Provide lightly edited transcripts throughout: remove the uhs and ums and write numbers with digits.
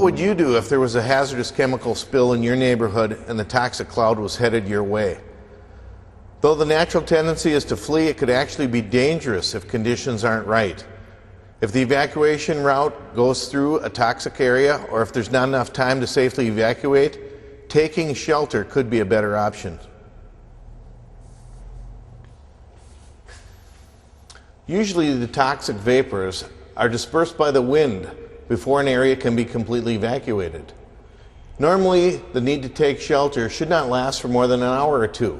would you do if there was a hazardous chemical spill in your neighborhood and the toxic cloud was headed your way? Though the natural tendency is to flee, it could actually be dangerous if conditions aren't right. If the evacuation route goes through a toxic area, or if there's not enough time to safely evacuate, taking shelter could be a better option. Usually the toxic vapors are dispersed by the wind before an area can be completely evacuated. Normally, the need to take shelter should not last for more than an hour or two.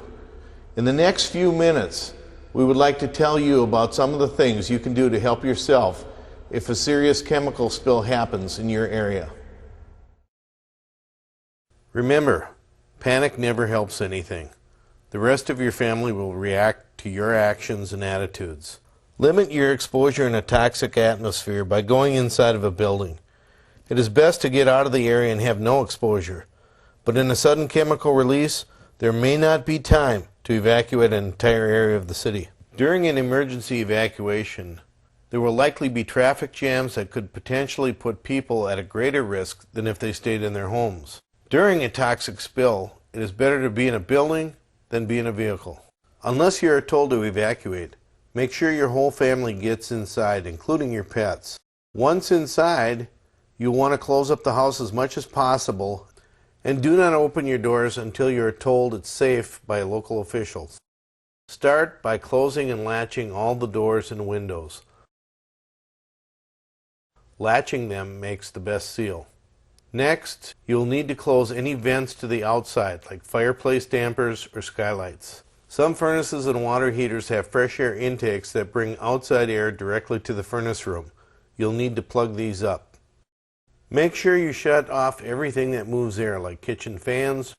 In the next few minutes, we would like to tell you about some of the things you can do to help yourself if a serious chemical spill happens in your area. Remember, panic never helps anything. The rest of your family will react to your actions and attitudes. Limit your exposure in a toxic atmosphere by going inside of a building. It is best to get out of the area and have no exposure, but in a sudden chemical release, there may not be time to evacuate an entire area of the city. During an emergency evacuation, there will likely be traffic jams that could potentially put people at a greater risk than if they stayed in their homes. During a toxic spill, it is better to be in a building than be in a vehicle. Unless you are told to evacuate, make sure your whole family gets inside, including your pets. Once inside, you'll want to close up the house as much as possible, and do not open your doors until you are told it's safe by local officials. Start by closing and latching all the doors and windows. Latching them makes the best seal. Next, you'll need to close any vents to the outside, like fireplace dampers or skylights. Some furnaces and water heaters have fresh air intakes that bring outside air directly to the furnace room. You'll need to plug these up. Make sure you shut off everything that moves air, like kitchen fans,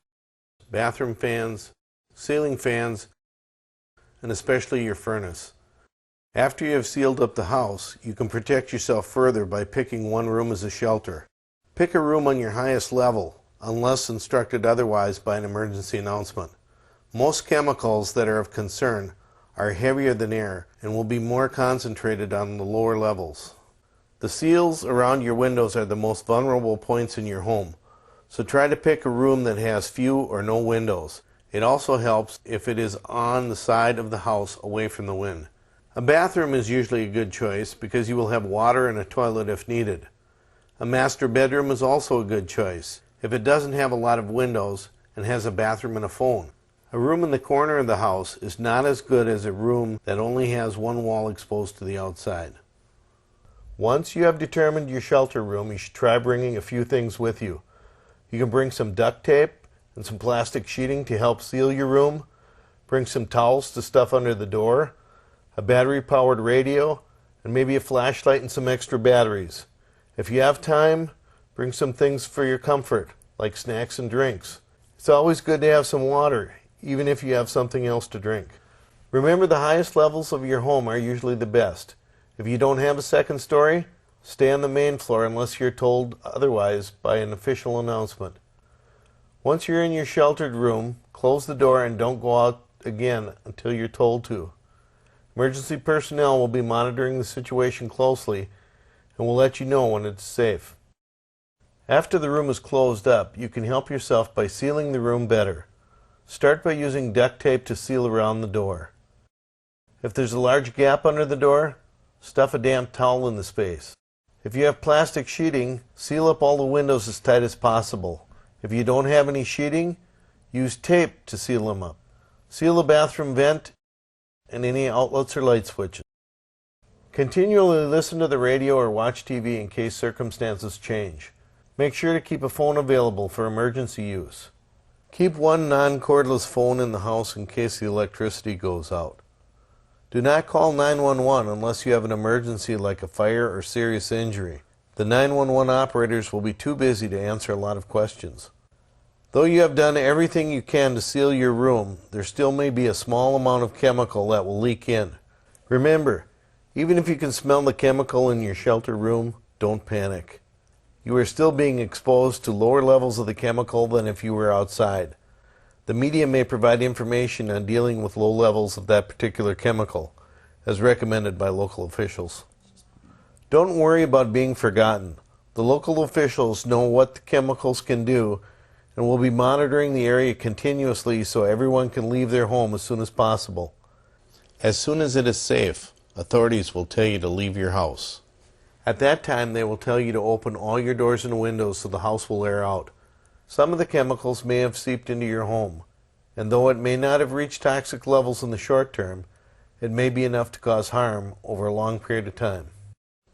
bathroom fans, ceiling fans, and especially your furnace. After you have sealed up the house, you can protect yourself further by picking one room as a shelter. Pick a room on your highest level, unless instructed otherwise by an emergency announcement. Most chemicals that are of concern are heavier than air and will be more concentrated on the lower levels. The seals around your windows are the most vulnerable points in your home, so try to pick a room that has few or no windows. It also helps if it is on the side of the house away from the wind. A bathroom is usually a good choice because you will have water and a toilet if needed. A master bedroom is also a good choice if it doesn't have a lot of windows and has a bathroom and a phone. A room in the corner of the house is not as good as a room that only has one wall exposed to the outside. Once you have determined your shelter room, you should try bringing a few things with you. You can bring some duct tape and some plastic sheeting to help seal your room. Bring some towels to stuff under the door, a battery-powered radio, and maybe a flashlight and some extra batteries. If you have time, bring some things for your comfort, like snacks and drinks. It's always good to have some water, even if you have something else to drink. Remember, the highest levels of your home are usually the best. If you don't have a second story, stay on the main floor unless you're told otherwise by an official announcement. Once you're in your sheltered room, close the door and don't go out again until you're told to. Emergency personnel will be monitoring the situation closely and will let you know when it's safe. After the room is closed up, you can help yourself by sealing the room better. Start by using duct tape to seal around the door. If there's a large gap under the door, stuff a damp towel in the space. If you have plastic sheeting, seal up all the windows as tight as possible. If you don't have any sheeting, use tape to seal them up. Seal the bathroom vent and any outlets or light switches. Continually listen to the radio or watch TV in case circumstances change. Make sure to keep a phone available for emergency use. Keep one non-cordless phone in the house in case the electricity goes out. Do not call 911 unless you have an emergency like a fire or serious injury. The 911 operators will be too busy to answer a lot of questions. Though you have done everything you can to seal your room, there still may be a small amount of chemical that will leak in. Remember, even if you can smell the chemical in your shelter room, don't panic. You are still being exposed to lower levels of the chemical than if you were outside. The media may provide information on dealing with low levels of that particular chemical, as recommended by local officials. Don't worry about being forgotten. The local officials know what the chemicals can do and will be monitoring the area continuously so everyone can leave their home as soon as possible. As soon as it is safe, authorities will tell you to leave your house. At that time, they will tell you to open all your doors and windows so the house will air out. Some of the chemicals may have seeped into your home, and though it may not have reached toxic levels in the short term, it may be enough to cause harm over a long period of time.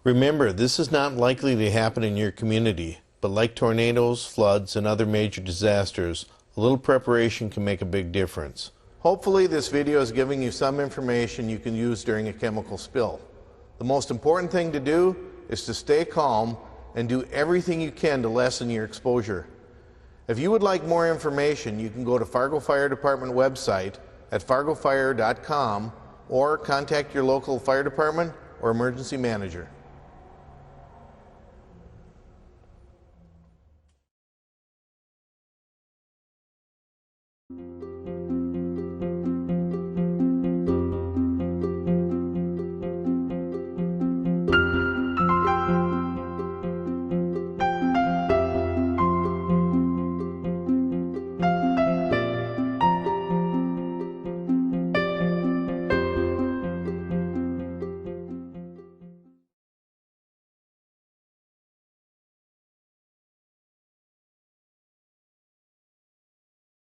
Remember, this is not likely to happen in your community, but like tornadoes, floods, and other major disasters, a little preparation can make a big difference. Hopefully this video is giving you some information you can use during a chemical spill. The most important thing to do is to stay calm and do everything you can to lessen your exposure. If you would like more information, you can go to Fargo Fire Department website at fargofire.com or contact your local fire department or emergency manager.